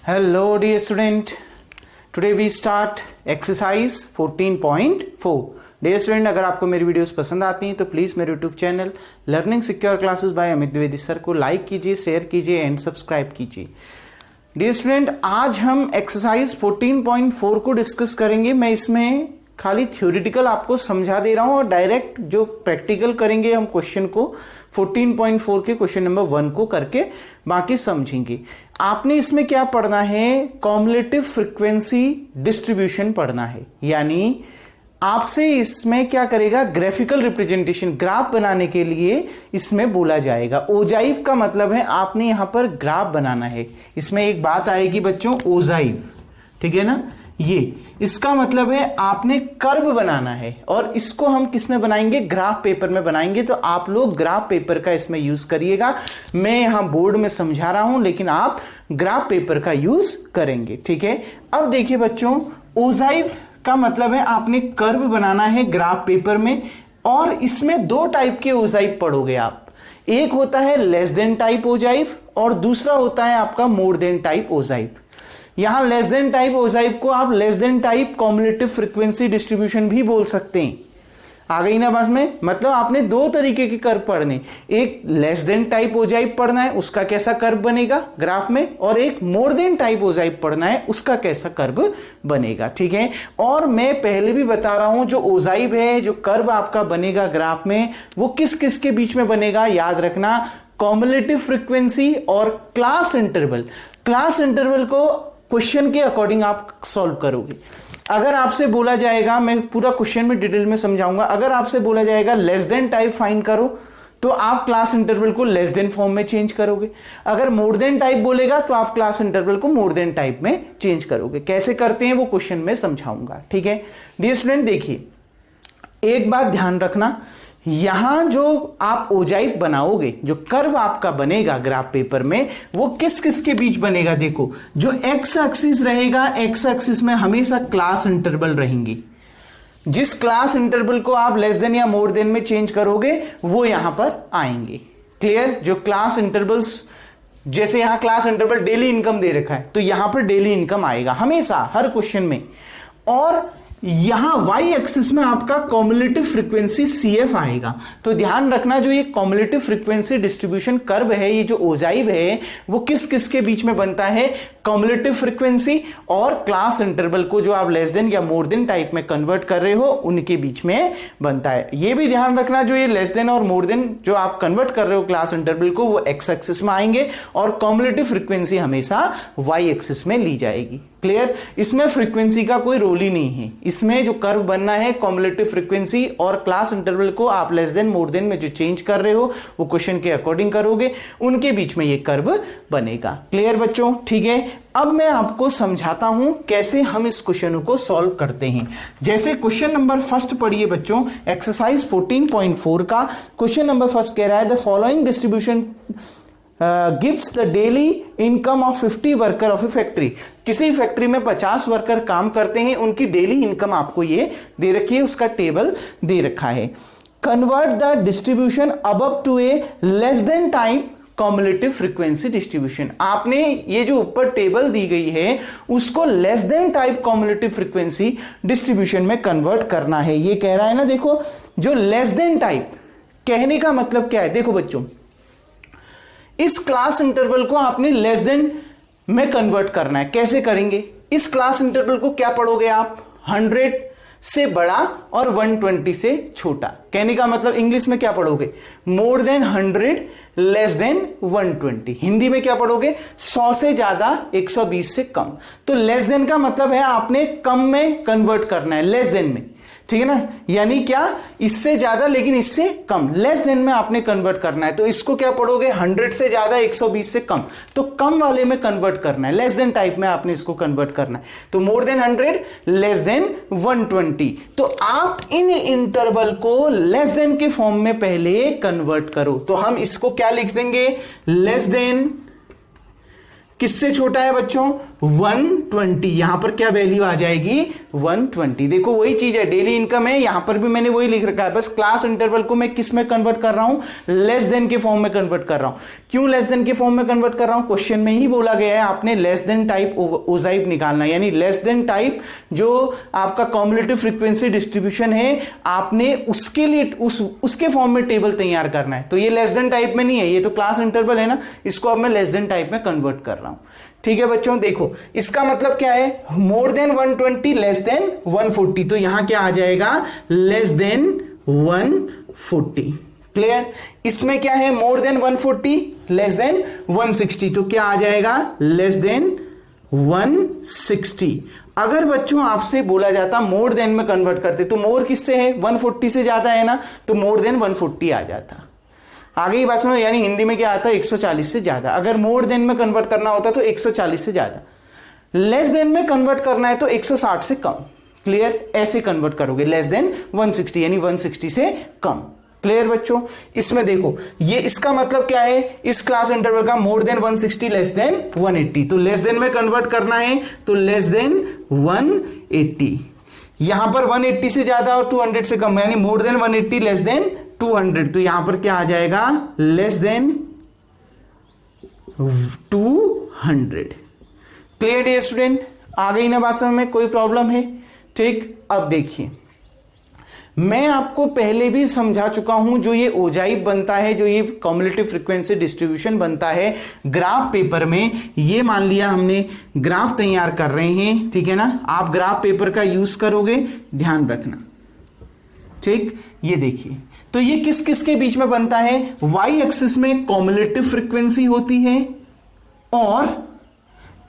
Hello dear student, today we start exercise 14.4. Dear student, अगर आपको मेरी वीडियोस पसंद आती हैं तो प्लीज़ मेरे YouTube channel learning secure classes bye Amit Dwivedi sir को लाइक कीजिए, शेयर कीजिए एंड सब्सक्राइब कीजिए. डियर स्टूडेंट, आज हम एक्सरसाइज 14.4 को डिस्कस करेंगे. मैं इसमें खाली थ्योरेटिकल आपको समझा दे रहा हूं और डायरेक्ट जो प्रैक्टिकल करेंगे हम क्वेश्चन को 14.4 के क्वेश्चन नंबर 1 को करके बाकी समझेंगे. आपने इसमें क्या पढ़ना है? कॉम्युलेटिव फ्रीक्वेंसी डिस्ट्रीब्यूशन पढ़ना है. यानी आपसे इसमें क्या करेगा? ग्राफिकल रिप्रेजेंटेशन, ग्राफ बनाने के लिए इसमें बोला जाएगा. ओजाइव का मतलब है आपने यहां पर ग्राफ बनाना है. इसमें एक बात आएगी बच्चों, ओजाइव, ठीक है ना. ये इसका मतलब है आपने कर्व बनाना है और इसको हम किस में बनाएंगे? ग्राफ पेपर में बनाएंगे. तो आप लोग ग्राफ पेपर का इसमें यूज करिएगा. मैं यहां बोर्ड में समझा रहा हूं लेकिन आप ग्राफ पेपर का यूज करेंगे, ठीक है. अब देखिए बच्चों, ओजाइव का मतलब है आपने कर्व बनाना है ग्राफ पेपर में और इसमें दो टाइप के ओजाइव पढ़ोगे आप. एक होता है लेस देन टाइप ओजाइव और दूसरा होता है आपका मोर देन टाइप ओजाइव. यहां लेस देन टाइप ओजाइव को आप less than type cumulative frequency distribution भी बोल सकते हैं. आ गई ना बात में? मतलब आपने दो तरीके के कर्व पढ़ने. एक लेस देन टाइप ओजाइव पढ़ना है, उसका कैसा कर्व बनेगा ग्राफ में, और एक मोर देन टाइप ओजाइव पढ़ना है, उसका कैसा कर्व बनेगा, ठीक है. और मैं पहले भी बता रहा हूं, जो ओजाइव है, जो कर्व आपका बनेगा ग्राफ में, वो किस किस के बीच में बनेगा याद रखना. कॉम्युलेटिव फ्रीक्वेंसी और क्लास इंटरवल. क्लास इंटरवल को क्वेश्चन के अकॉर्डिंग आप सॉल्व करोगे. अगर आपसे बोला जाएगा, मैं पूरा क्वेश्चन में डिटेल में समझाऊंगा, अगर आपसे बोला जाएगा लेस देन टाइप फाइंड करो तो आप क्लास इंटरवल को लेस देन फॉर्म में चेंज करोगे. अगर मोर देन टाइप बोलेगा तो आप क्लास इंटरवल को मोर देन टाइप में चेंज करोगे. कैसे करते हैं वो क्वेश्चन में समझाऊंगा, ठीक है. डियर स्टूडेंट, देखिए एक बात ध्यान रखना, यहां जो आप ओजाइव बनाओगे, जो कर्व आपका बनेगा ग्राफ पेपर में, वो किस किस के बीच बनेगा? देखो, जो एक्स एक्सिस रहेगा, एक्स एक्सिस में हमेशा क्लास इंटरवल रहेंगी. जिस क्लास इंटरवल को आप लेस देन या मोर देन में चेंज करोगे वो यहां पर आएंगे. क्लियर? जो क्लास इंटरवल्स, जैसे यहां क्लास इंटरवल डेली इनकम दे रखा है तो यहां पर डेली इनकम आएगा हमेशा हर क्वेश्चन में. और यहां y एक्सिस में आपका कॉम्युलेटिव फ्रीक्वेंसी CF आएगा. तो ध्यान रखना, जो ये कॉम्युलेटिव फ्रीक्वेंसी डिस्ट्रीब्यूशन कर्व है, ये जो ओजाइव है, वो किस किस के बीच में बनता है? कॉम्युलेटिव फ्रीक्वेंसी और क्लास इंटरवल को जो आप लेस देन या मोर देन टाइप में कन्वर्ट कर रहे हो उनके बीच में बनता है. ये भी ध्यान रखना, जो ये लेस देन और मोर देन जो आप कन्वर्ट कर रहे हो क्लास इंटरवल को, वो एक्स एक्सिस में आएंगे और कॉम्युलेटिव फ्रीक्वेंसी हमेशा y एक्सिस में ली जाएगी. क्लियर? इसमें फ्रीक्वेंसी का कोई रोल ही नहीं है. इसमें जो कर्व बनना है कॉम्युलेटिव फ्रीक्वेंसी और क्लास इंटरवल को आप लेस देन मोर देन में जो चेंज कर रहे हो वो क्वेश्चन के अकॉर्डिंग करोगे, उनके बीच में ये कर्व बनेगा. क्लियर बच्चों? ठीक है. अब मैं आपको समझाता हूं कैसे हम इस क्वेश्चन को सॉल्व करते हैं. जैसे क्वेश्चन नंबर फर्स्ट पढ़िए बच्चों, एक्सरसाइज 14.4 का क्वेश्चन नंबर फर्स्ट कह रहा है the following distribution gives the daily income of 50 worker of A factory. किसी फैक्ट्री में 50 वर्कर काम करते हैं, उनकी डेली इनकम आपको ये दे रखी है, उसका टेबल दे रखा है. Convert the distribution above to a less than type cumulative frequency distribution. आपने ये जो ऊपर टेबल दी गई है उसको less than type cumulative frequency distribution में कन्वर्ट करना है. ये कह रहा है ना, देखो, जो लेस देन टाइप कहने का मतलब क्या है? देखो बच्चों, इस क्लास इंटरवल को आपने लेस देन में कन्वर्ट करना है. कैसे करेंगे? इस क्लास इंटरवल को क्या पढ़ोगे आप? 100 से बड़ा और 120 से छोटा. कहने का मतलब इंग्लिश में क्या पढ़ोगे? More than 100 less than 120. Hindi में क्या पढ़ोगे? 100 से ज्यादा 120 से कम. तो लेस देन का मतलब है आपने कम में कन्वर्ट करना है, लेस देन में, ठीक है ना. यानी क्या? इससे ज्यादा लेकिन इससे कम, लेस देन में आपने कन्वर्ट करना है. तो इसको क्या पढ़ोगे? 100 से ज्यादा 120 से कम. तो कम वाले में कन्वर्ट करना है, लेस देन टाइप में आपने इसको कन्वर्ट करना है. तो मोर देन 100 लेस देन 120. तो आप इन इंटरवल को लेस देन के फॉर्म में पहले कन्वर्ट करो. तो हम इसको क्या लिख देंगे? लेस देन किससे छोटा है बच्चों? 120. यहां पर क्या वैल्यू आ जाएगी? 120। देखो वही चीज है, डेली इनकम है, यहां पर भी मैंने वही लिख रखा है, बस क्लास इंटरवल को मैं किस में कन्वर्ट कर रहा हूं, लेस देन के फॉर्म में कन्वर्ट कर रहा हूं। क्यों लेस देन के फॉर्म में कन्वर्ट कर रहा हूं, क्वेश्चन में ही बोला गया है आपने लेस देन टाइप ओजाइप निकालना, यानी लेस देन टाइप जो आपका कॉम्युलेटिव फ्रीक्वेंसी डिस्ट्रीब्यूशन है, आपने उसके लिए उसके फॉर्म में टेबल तैयार करना है। तो ये लेस देन टाइप में नहीं है, ये तो क्लास इंटरवल है ना, इसको अब मैं लेस देन टाइप में कन्वर्ट कर रहा हूं। ठीक है बच्चों, देखो इसका मतलब क्या है, मोर देन 120 लेस देन 140, तो यहां क्या आ जाएगा, लेस देन 140। क्लियर, इसमें क्या है, मोर देन 140 लेस देन 160, तो क्या आ जाएगा, लेस देन 160। अगर बच्चों आपसे बोला जाता मोर देन में कन्वर्ट करते, तो मोर किससे है, 140 से ज्यादा है ना, तो मोर देन 140 आ जाता। आगे की बात समझो, यानी हिंदी में क्या आता है, 140 से ज्यादा। अगर मोर देन में कन्वर्ट करना होता तो 140 से ज्यादा, लेस देन में कन्वर्ट करना है तो 160 से कम। क्लियर, ऐसे कन्वर्ट करोगे, लेस देन 160 यानी 160 से कम। क्लियर बच्चों, इसमें देखो ये इसका मतलब क्या है, इस क्लास इंटरवल का मोर देन 160 लेस देन 180, तो लेस देन में कन्वर्ट करना है तो लेस देन 180। यहां पर 180 से ज्यादा और 200 से कम, यानी मोर देन 180 लेस देन 200, तो यहां पर क्या आ जाएगा, less than 200। Clear dear student, आ गई ना बात समझ में, कोई प्रॉब्लम है। ठीक, अब देखिए मैं आपको पहले भी समझा चुका हूं, जो ये ओजाइप बनता है, जो ये कॉम्युलेटिव फ्रीक्वेंसी डिस्ट्रीब्यूशन बनता है ग्राफ पेपर में, ये मान लिया हमने ग्राफ तैयार कर रहे हैं, ठीक है ना, आप ग्राफ पेपर का यूज करोगे, ध्यान रखना। ठीक, ये देखिए, तो ये किस किस के बीच में बनता है, वाई एक्सिस में कॉम्युलेटिव फ्रीक्वेंसी होती है, और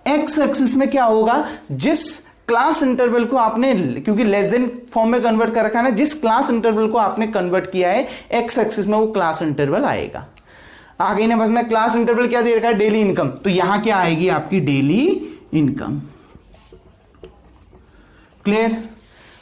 एक्स एक्सिस में क्या होगा, जिस क्लास इंटरवल को आपने, क्योंकि लेस देन फॉर्म में कन्वर्ट कर रखा है ना, जिस क्लास इंटरवल को आपने कन्वर्ट किया है एक्स एक्सिस में वो क्लास इंटरवल आएगा। आगे ना बस मैं क्लास इंटरवल क्या दे रखा है, डेली इनकम, तो यहां क्या आएगी आपकी डेली इनकम। क्लियर,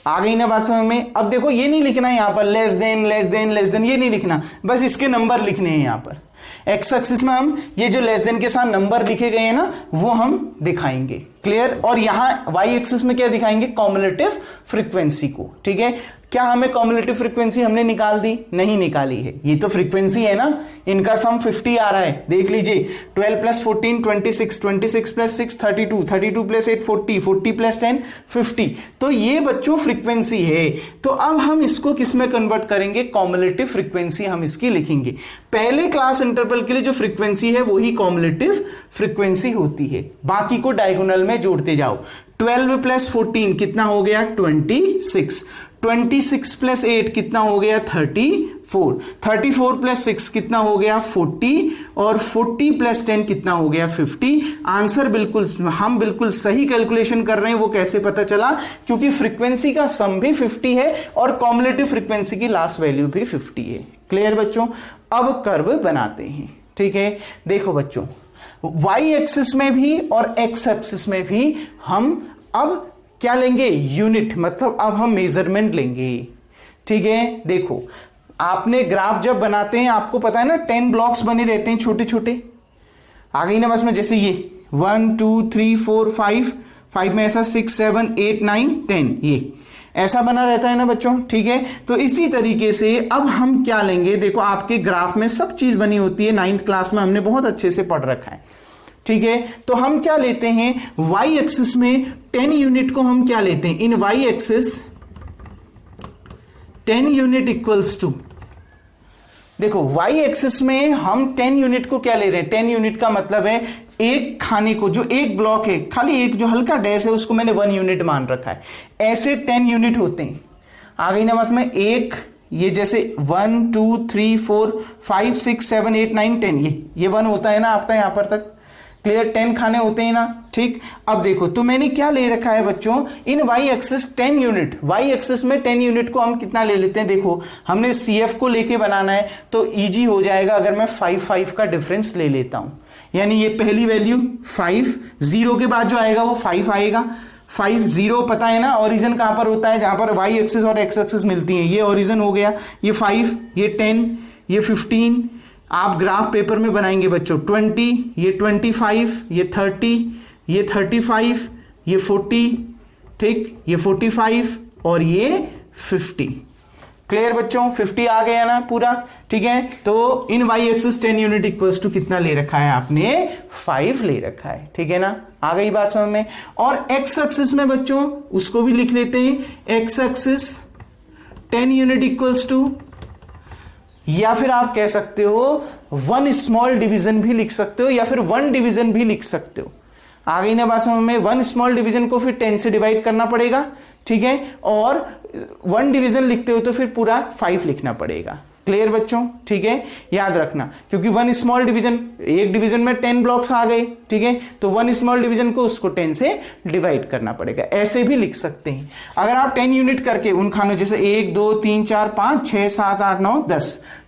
आ गई ना बात समझ में। अब देखो ये नहीं लिखना है यहां पर less than less than less than, ये नहीं लिखना, बस इसके नंबर लिखने हैं यहां पर। एक्स एक्सिस में हम ये जो लेस देन के साथ नंबर लिखे गए हैं ना, वो हम दिखाएंगे। क्लियर, और यहां वाई एक्सिस में क्या दिखाएंगे, कॉम्युलेटिव फ्रीक्वेंसी को। ठीक है, क्या हमें कॉम्युलेटिव फ्रीक्वेंसी हमने निकाल दी, नहीं निकाली है, ये तो फ्रीक्वेंसी है ना, इनका सम 50 आ रहा है, देख लीजिए 12 प्लस 14 26, 26 प्लस 6 32, 32 प्लस 8 40, 40 प्लस 10 50, तो ये बच्चों फ्रीक्वेंसी है। तो अब हम इसको किस में कन्वर्ट करेंगे, कॉम्युलेटिव फ्रीक्वेंसी हम इसकी लिखेंगे। पहले क्लास इंटरवल के लिए जो फ्रीक्वेंसी है वही कॉम्युलेटिव फ्रीक्वेंसी होती है, बाकी को डायगोनल में जोड़ते जाओ। 12 प्लस 14 कितना हो गया, 26, 26 प्लस 8 कितना हो गया, 34, 34 प्लस 6 कितना हो गया, 40, और 40 प्लस 10 कितना हो गया, 50। आंसर बिल्कुल, हम बिल्कुल सही कैलकुलेशन कर रहे हैं। वो कैसे पता चला, क्योंकि फ्रीक्वेंसी का सम भी 50 है और कॉम्युलेटिव फ्रीक्वेंसी की लास्ट वैल्यू भी 50 है। क्लियर बच्चों, अब कर्व बनाते हैं। ठीक है, देखो बच्चों, वाई एक्सिस में भी और एक्स एक्सिस में भी हम अब क्या लेंगे, यूनिट, मतलब अब हम मेजरमेंट लेंगे। ठीक है, देखो आपने ग्राफ जब बनाते हैं, आपको पता है ना 10 ब्लॉक्स बने रहते हैं छोटे छोटे, आ गई ना बस में, जैसे ये 1 2 3 4 5 में ऐसा 6 7 8 9 10, ये ऐसा बना रहता है ना बच्चों। ठीक है, तो इसी तरीके से अब हम क्या लेंगे, देखो आपके ग्राफ में सब चीज बनी होती है, 9th क्लास में हमने बहुत अच्छे से पढ़ रखा है। ठीक है, तो हम क्या लेते हैं, वाई एक्सिस में 10 यूनिट को हम क्या लेते हैं, in y axis 10 unit equals to, देखो वाई एक्सिस में हम 10 यूनिट को क्या ले रहे हैं, 10 यूनिट का मतलब है एक खाने को, जो एक ब्लॉक है, खाली एक जो हल्का डैश है उसको मैंने 1 यूनिट मान रखा है, ऐसे 10 यूनिट होते हैं। आ गई ना बस में, एक ये जैसे 1 2 3 4 5 6 7 8 9 10, ये 1 होता है ना आपका यहां पर तक। क्लियर, 10 खाने होते हैं ना। ठीक, अब देखो तो मैंने क्या ले रखा है बच्चों, in y axis 10 unit, y axis में 10 यूनिट को हम कितना ले लेते हैं, देखो हमने CF को लेके बनाना है तो इजी हो जाएगा अगर मैं 5 का डिफरेंस ले लेता हूं, यानी ये पहली वैल्यू 5, 0 के बाद जो आएगा वो 5 आएगा। 5 0 पता है ना, ओरिजिन कहां पर होता है, जहां पर वाई एक्सिस और एक्स एक्सिस मिलती हैं, ये ओरिजिन हो गया, ये 5, ये 10, ये 15, आप ग्राफ पेपर में बनाएंगे बच्चों 20, ये 25, ये 30, ये 35, ये 40, ठीक, ये 45 और ये 50। क्लियर बच्चों, 50 आ गया ना पूरा, ठीक है। तो in y axis 10 unit equals to कितना ले रखा है आपने, 5 ले रखा है, ठीक है ना, आ गई बात समझ में। और एक्स एक्सिस में बच्चों उसको भी लिख लेते हैं, x axis 10 unit equals to, या फिर आप कह सकते हो 1 स्मॉल डिवीजन भी लिख सकते हो, या फिर 1 डिवीजन भी लिख सकते हो। आ गई ना बात समझ में। 1 स्मॉल डिवीजन को फिर 10 से डिवाइड करना पड़ेगा, ठीक है, और 1 डिवीजन लिखते हो तो फिर पूरा 5 लिखना पड़ेगा। क्लियर बच्चों, ठीक है, याद रखना, क्योंकि 1 स्मॉल डिवीजन, एक डिवीजन में 10 ब्लॉक्स आ गए, ठीक है, तो 1 स्मॉल डिवीजन को उसको 10 से डिवाइड करना पड़ेगा। ऐसे भी लिख सकते हैं अगर आप 10 यूनिट करके उन खानों, जैसे 1 2 3 4 5 6 7 8 9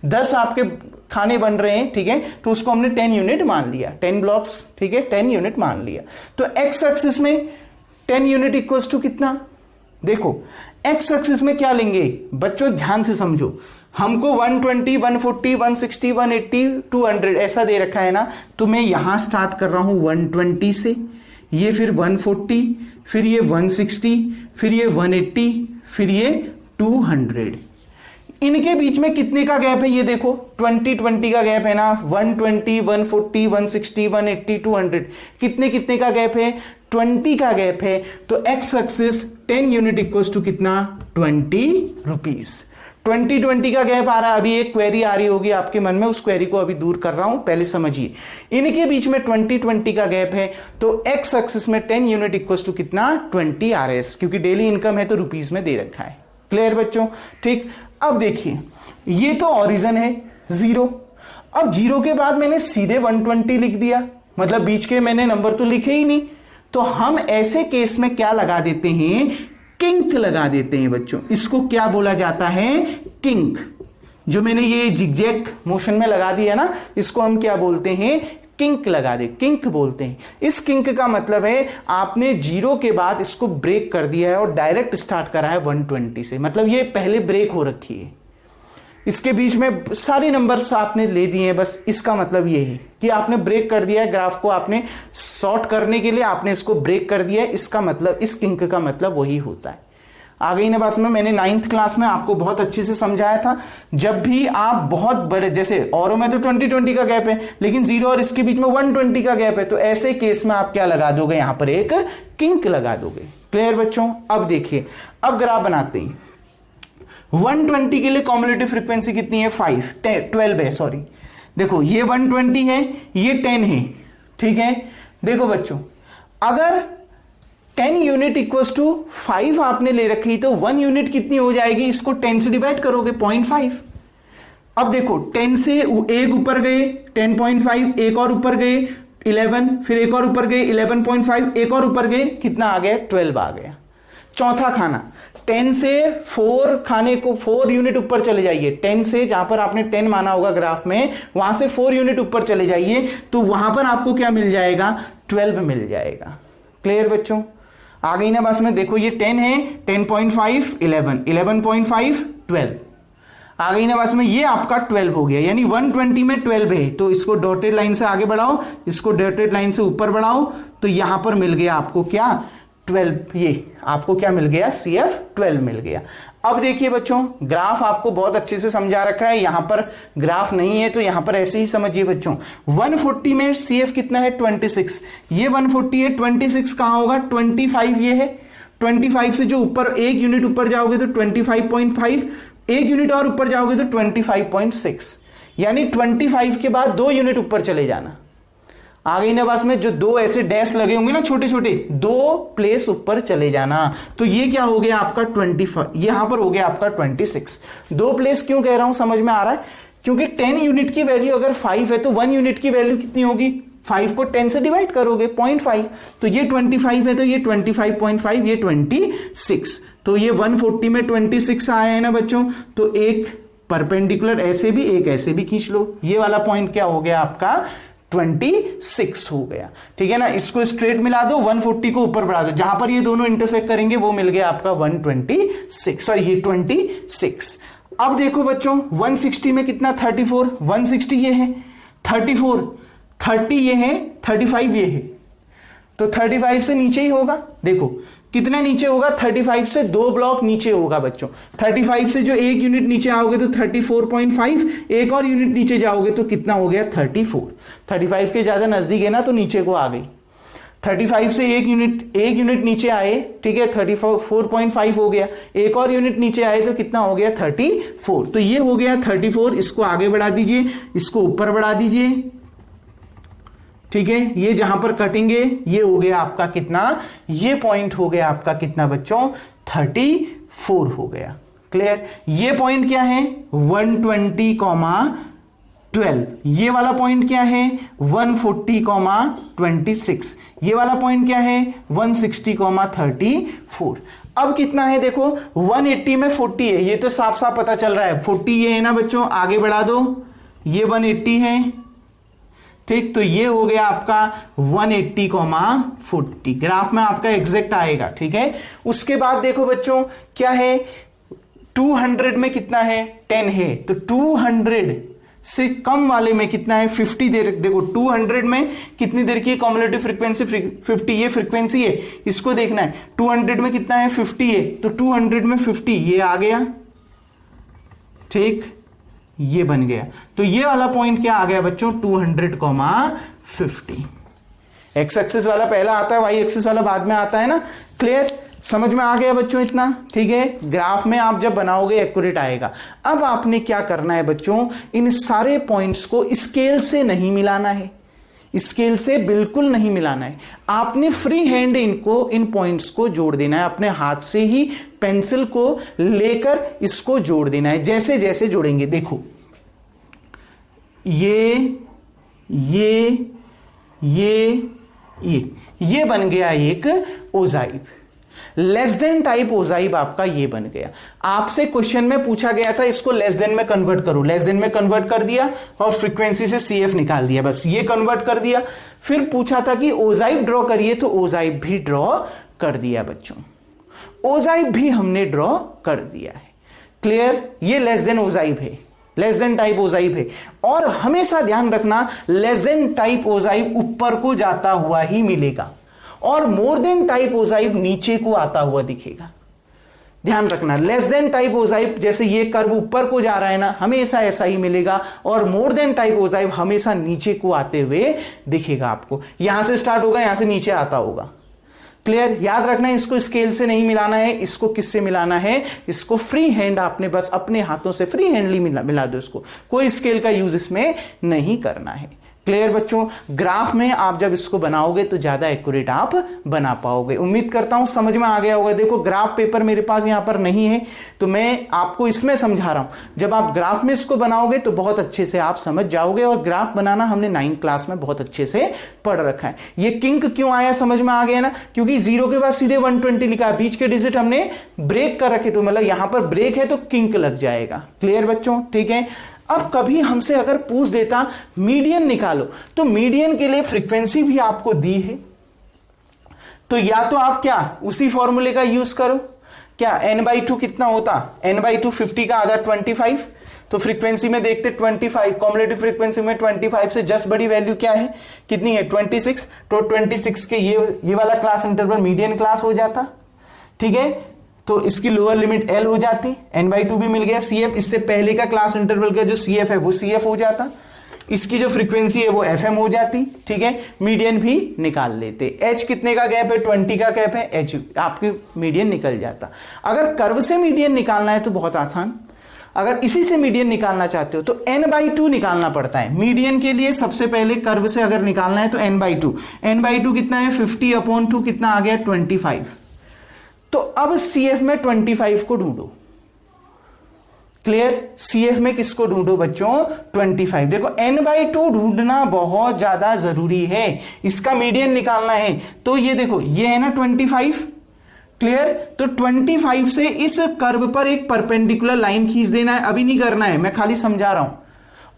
10 आपके खाने बन रहे हैं, ठीक है, तो उसको हमने 10 यूनिट मान लिया, 10 ब्लॉक्स, ठीक है, 10 यूनिट मान लिया। तो एक्स एक्सिस में 10 यूनिट इक्वल्स टू कितना, देखो एक्स एक्सिस में क्या लेंगे बच्चों, ध्यान से समझो, हमको 120 140 160 180 200 ऐसा दे रखा है ना, तो मैं यहां स्टार्ट कर रहा हूं 120 से, ये फिर 140, फिर ये 160, फिर ये 180, फिर ये 200। इनके बीच में कितने का गैप है, ये देखो 20 का गैप है ना, 120 140 160 180 200, कितने कितने का गैप है, 20 का गैप है। तो x axis 10 unit equals to कितना, 20 रुपीज। 20 का गैप आ रहा है। अभी एक क्वेरी आ रही होगी आपके मन में, उस क्वेरी को अभी दूर कर रहा हूं, पहले समझिए। इनके बीच में 20 का गैप है, तो एक्स एक्सिस में 10 यूनिट इक्वल्स टू कितना, 20 RS, क्योंकि डेली इनकम है तो रुपीज में दे रखा है। क्लियर बच्चों, ठीक। अब देखिए ये तो ओरिजिन है 0, अब 0 के बाद मैंने सीधे 120 लिख दिया, मतलब बीच के मैंने नंबर तो लिखे ही नहीं। तो हम ऐसे केस में क्या लगा देते हैं, किंक लगा देते हैं बच्चों। इसको क्या बोला जाता है, किंक। जो मैंने ये जिगजैग मोशन में लगा दिया ना, इसको हम क्या बोलते हैं, किंक लगा दे, किंक बोलते हैं। इस किंक का मतलब है आपने 0 के बाद इसको ब्रेक कर दिया है और डायरेक्ट स्टार्ट करा है 120 से, मतलब ये पहले ब्रेक हो रखी है, इसके बीच में सारे नंबर्स आपने ले दिए हैं, बस इसका मतलब ये है कि आपने ब्रेक कर दिया है, ग्राफ को आपने सॉर्ट करने के लिए आपने इसको ब्रेक कर दिया है। इसका मतलब, इस किंक का मतलब वही होता है। आ गई ना बात में। मैंने 9th क्लास में आपको बहुत अच्छे से समझाया था, जब भी आप बहुत बड़े, जैसे औरों में तो 20 का गैप है, लेकिन 0 और इसके बीच में 120 का गैप है, तो ऐसे केस में आप क्या लगा दोगे, यहां पर एक किंक लगा दोगे। क्लियर बच्चों। अब देखिए, अब ग्राफ बनाते हैं। 120 के लिए कॉम्युलेटिव फ्रीक्वेंसी कितनी है, 12 है, सॉरी। देखो ये 120 है, ये 10 है, ठीक है। देखो बच्चों, अगर 10 यूनिट इक्वल्स टू 5 आपने ले रखी, तो 1 यूनिट कितनी हो जाएगी, इसको 10 से डिवाइड करोगे, 0.5। अब देखो 10 से एक ऊपर गए 10.5, एक और ऊपर गए 11, फिर एक और ऊपर गए 11.5, एक और ऊपर गए, कितना आ गया, 12 आ गया। चौथा खाना, 10 से 4 खाने को 4 यूनिट ऊपर चले जाइए, 10 से जहां पर आपने 10 माना होगा ग्राफ में, वहां से 4 यूनिट ऊपर चले जाइए, तो वहां पर आपको क्या मिल जाएगा, 12 मिल जाएगा। क्लियर बच्चों, आ गई ना बस में। देखो ये 10 है, 10.5 11, 11.5 12, आ गई ना बस में। ये आपका 12 हो गया, यानी 120 में 12 है, तो इसको डॉटेड लाइन से आगे बढ़ाओ, इसको डॉटेड लाइन से ऊपर बढ़ाओ, तो यहां पर मिल गया आपको क्या, 12। ये आपको क्या मिल गया, CF 12 मिल गया। अब देखिए बच्चों, ग्राफ आपको बहुत अच्छे से समझा रखा है, यहां पर ग्राफ नहीं है तो यहां पर ऐसे ही समझिए बच्चों। 140 में CF कितना है, 26। ये 140 है, 26 कहां होगा, 25 ये है। 25 से जो ऊपर एक यूनिट ऊपर जाओगे तो 25.5, एक यूनिट और ऊपर जाओगे तो 25.6, यानी 25 के बाद 2 यूनिट ऊपर चले जाना। आ गई ना बस में, जो 2 ऐसे डैश लगे होंगे ना छोटे छोटे, 2 प्लेस ऊपर चले जाना, तो ये क्या हो गया आपका 25, यहां पर हो गया आपका 26। 2 प्लेस क्यों कह रहा हूं, समझ में आ रहा है, क्योंकि 10 यूनिट की वैल्यू अगर 5 है तो 1 यूनिट की वैल्यू कितनी होगी, 5 को 10 से डिवाइड करोगे, 0.5, तो ये 25 है, तो ये 25.5, ये 26, तो ये 140 में 26 आया है ना बच्चों। तो एक परपेंडिकुलर ऐसे भी, एक ऐसे भी खींच लो, ये वाला पॉइंट क्या हो गया आपका, 26 हो गया, ठीक है ना। इसको स्ट्रेट मिला दो, 140 को ऊपर बढ़ा दो, जहां पर ये दोनों इंटरसेक्ट करेंगे वो मिल गया आपका 126, सॉरी ये 26। अब देखो बच्चों, 160 में कितना, 34, 160 ये है, 34, 30 ये है, 35 ये है, तो 35 से नीचे ही होगा। देखो कितना नीचे होगा? 35 से 2 ब्लॉक नीचे होगा बच्चों। 35 से जो 1 यूनिट नीचे आओगे तो 34.5, एक और यूनिट नीचे जाओगे तो कितना हो गया? 34। 35 के ज्यादा नजदीक है ना, तो नीचे को आ गई। 35 से एक यूनिट नीचे आए, ठीक है, 34.5 हो गया। एक और यूनिट नीचे आए तो कितना हो गया? 34। तो ये हो गया 34। इसको आगे बढ़ा दीजिए, इसको ऊपर बढ़ा दीजिए, ठीक है। ये जहां पर कटेंगे ये हो गया आपका कितना? ये पॉइंट हो गया आपका कितना बच्चों? 34 हो गया। क्लियर? ये पॉइंट क्या है? 120,12। ये वाला पॉइंट क्या है? 140,26। ये वाला पॉइंट क्या है? 160,34। अब कितना है देखो, 180 में 40 है, ये तो साफ साफ पता चल रहा है। 40 ये है ना बच्चों, आगे बढ़ा दो, ये 180 है, ठीक। तो ये हो गया आपका 180,40। ग्राफ में आपका एग्जैक्ट आएगा, ठीक है। उसके बाद देखो बच्चों क्या है, 200 में कितना है? 10 है। तो 200 से कम वाले में कितना है? 50 देर। देखो 200 में कितनी देर की कम्युलेटिव फ्रीक्वेंसी? 50। ये फ्रीक्वेंसी है, इसको देखना है। 200 में कितना है? 50 है। तो 200 में 50 ये आ गया, ठीक, ये बन गया। तो ये वाला पॉइंट क्या आ गया बच्चों? 200,50। एक्स एक्सिस वाला पहला आता है, वाई एक्सिस वाला बाद में आता है ना। क्लियर? समझ में आ गया बच्चों इतना? ठीक है। ग्राफ में आप जब बनाओगे एक्यूरेट आएगा। अब आपने क्या करना है बच्चों, इन सारे पॉइंट्स को स्केल से नहीं मिलाना है, स्केल से बिल्कुल नहीं मिलाना है। आपने फ्री हैंड इनको, इन पॉइंट्स को जोड़ देना है, अपने हाथ से ही पेंसिल को लेकर इसको जोड़ देना है। जैसे जैसे जोड़ेंगे देखो, ये बन गया एक ओजाइब, लेस देन टाइप ओजाइब आपका ये बन गया। आपसे क्वेश्चन में पूछा गया था इसको लेस देन में कन्वर्ट करो, लेस देन में कन्वर्ट कर दिया और फ्रीक्वेंसी से सीएफ निकाल दिया, बस ये कन्वर्ट कर दिया। फिर पूछा था कि ओजाइब ड्रॉ करिए, तो ओजाइब भी ड्रॉ कर दिया बच्चों, ओजाइब भी हमने ड्रॉ कर दिया है। क्लियर? ये लेस देन ओजाइब है, लेस देन टाइप ओजाइब है। और हमेशा ध्यान रखना, लेस देन टाइप ओजाइब ऊपर को जाता हुआ ही मिलेगा और मोर देन टाइप ओजाइब नीचे को आता हुआ दिखेगा। ध्यान रखना, लेस देन टाइप ओजाइब जैसे ये कर्व ऊपर को जा रहा है ना, हमेशा ऐसा ही मिलेगा, और मोर देन टाइप ओजाइब हमेशा नीचे को आते हुए दिखेगा आपको। यहां से स्टार्ट होगा, यहां से नीचे आता होगा। क्लियर? याद रखना, इसको स्केल से नहीं मिलाना है, इसको किससे मिलाना है? इसको फ्री हैंड आपने बस अपने हाथों से फ्री हैंडली मिला दो इसको, कोई स्केल का यूज इसमें नहीं करना है। क्लियर बच्चों? ग्राफ में आप जब इसको बनाओगे तो ज्यादा एक्यूरेट आप बना पाओगे। उम्मीद करता हूं समझ में आ गया होगा। देखो ग्राफ पेपर मेरे पास यहां पर नहीं है तो मैं आपको इसमें समझा रहा हूं, जब आप ग्राफ में इसको बनाओगे तो बहुत अच्छे से आप समझ जाओगे। और ग्राफ बनाना हमने 9th क्लास में बहुत अच्छे से पढ़ रखा है। ये किंक क्यों आया समझ में आ गया ना, क्योंकि 0 के बाद सीधे 120 लिखा है, बीच के डिजिट हमने ब्रेक कर रखे, तो मतलब यहां पर ब्रेक है तो किंक लग जाएगा। क्लियर बच्चों? ठीक है। अब कभी हमसे अगर पूछ देता मीडियन निकालो, तो मीडियन के लिए फ्रीक्वेंसी भी आपको दी है, तो या तो आप क्या उसी फॉर्मूले का यूज करो, क्या n/2 कितना होता? n/2 50 का आधा 25, तो फ्रीक्वेंसी में देखते 25, कॉम्युलेटिव फ्रीक्वेंसी में 25 से जस्ट बड़ी वैल्यू क्या है, कितनी है? 26। तो 26 के ये वाला क्लास इंटरवल मीडियन क्लास हो जाता, ठीक है। तो इसकी लोअर लिमिट L हो जाती, n/2 भी मिल गया। CF, इससे पहले का क्लास इंटरवल का जो CF है वो CF हो जाता, इसकी जो फ्रीक्वेंसी है वो FM हो जाती, ठीक है। मीडियन भी निकाल लेते। H कितने का गैप है? 20 का गैप है, H आपकी मीडियन निकल जाता। अगर कर्व से मीडियन निकालना है तो बहुत आसान, अगर इसी से मीडियन निकालना चाहते हो तो n/2 निकालना पड़ता है। मीडियन के लिए सबसे पहले कर्व से अगर निकालना है तो n/2 कितना है? 50/2 कितना आ गया? 25। तो अब CF में 25 को ढूंढो। क्लियर? CF में किसको ढूंढो बच्चों? 25। देखो n/2 ढूंढना बहुत ज्यादा जरूरी है, इसका मीडियन निकालना है। तो ये देखो, ये है ना 25। क्लियर? तो 25 से इस कर्व पर एक परपेंडिकुलर लाइन खींच देना है, अभी नहीं करना है, मैं खाली समझा रहा हूं।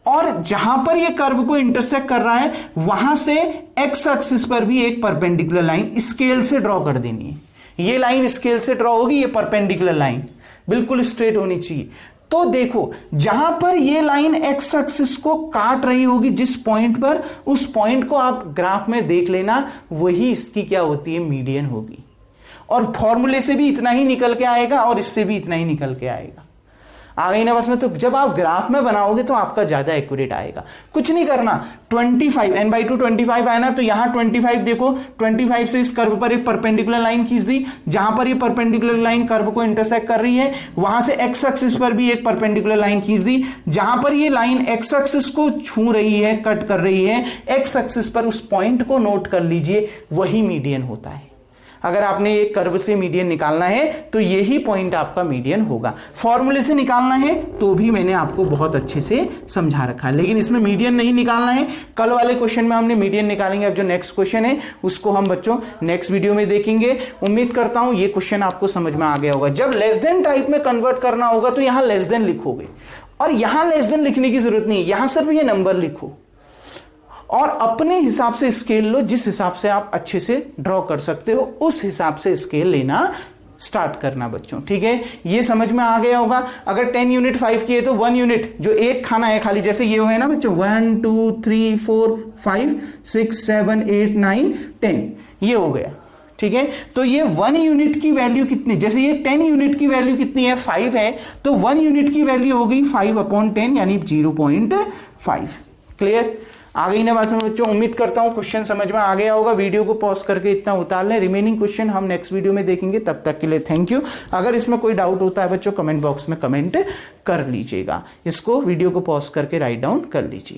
और जहां पर ये कर्व को इंटरसेक्ट कर रहा है वहां से एक्स एक्सिस पर भी एक परपेंडिकुलर लाइन स्केल से ड्रॉ कर देनी है। ये लाइन स्केल से ड्रॉ होगी, ये परपेंडिकुलर लाइन बिल्कुल स्ट्रेट होनी चाहिए। तो देखो जहां पर ये लाइन एक्स एक्सिस को काट रही होगी जिस पॉइंट पर, उस पॉइंट को आप ग्राफ में देख लेना, वही इसकी क्या होती है? मीडियन होगी। और फॉर्मूले से भी इतना ही निकल के आएगा और इससे भी इतना ही निकल के आएगा। आ गई ना बस में। तो जब आप ग्राफ में बनाओगे तो आपका ज्यादा एक्यूरेट आएगा। कुछ नहीं करना, 25 n/2 25 आया ना, तो यहां 25 देखो, 25 से इस कर्व पर एक परपेंडिकुलर लाइन खींच दी, जहां पर ये परपेंडिकुलर लाइन कर्व को इंटरसेक्ट कर रही है वहां से एक्स एक्सिस पर भी एक परपेंडिकुलर लाइन खींच दी, जहां पर ये लाइन एक्स एक्सिस को छू रही है, कट कर रही है, एक्स एक्सिस पर उस पॉइंट को नोट कर लीजिए, वही मीडियन होता है। अगर आपने एक कर्व से मीडियन निकालना है तो यही पॉइंट आपका मीडियन होगा। फॉर्मूले से निकालना है तो भी मैंने आपको बहुत अच्छे से समझा रखा है, लेकिन इसमें मीडियन नहीं निकालना है। कल वाले क्वेश्चन में हमने मीडियन निकालेंगे। अब जो नेक्स्ट क्वेश्चन है उसको हम बच्चों नेक्स्ट वीडियो में देखेंगे। उम्मीद करता हूं ये क्वेश्चन आपको समझ में आ गया होगा। जब लेस देन टाइप में कन्वर्ट करना होगा तो यहां लेस देन लिखोगे, और यहां लेस देन लिखने की जरूरत नहीं है, यहां सिर्फ ये नंबर लिखो और अपने हिसाब से स्केल लो, जिस हिसाब से आप अच्छे से ड्रॉ कर सकते हो उस हिसाब से स्केल लेना स्टार्ट करना बच्चों, ठीक है। ये समझ में आ गया होगा। अगर 10 यूनिट 5 की है तो 1 यूनिट जो एक खाना है खाली, जैसे ये है ना बच्चों, 1 2 3 4 5 6 7 8 9 10, ये हो गया, ठीक है। तो ये 1 यूनिट की वैल्यू कितनी, जैसे ये 10 यूनिट की वैल्यू कितनी है, 5 है, तो 1 यूनिट की वैल्यू हो गई 5/10 यानी 0.5। क्लियर? आ गई ना बात समझ बच्चों? उम्मीद करता हूं क्वेश्चन समझ में आ गया होगा। वीडियो को पॉज करके इतना उतार लें, रिमेनिंग क्वेश्चन हम नेक्स्ट वीडियो में देखेंगे। तब तक के लिए थैंक यू। अगर इसमें कोई डाउट होता है बच्चों कमेंट बॉक्स में कमेंट कर लीजिएगा। इसको वीडियो को पॉज करके राइट डाउन कर लीजिए।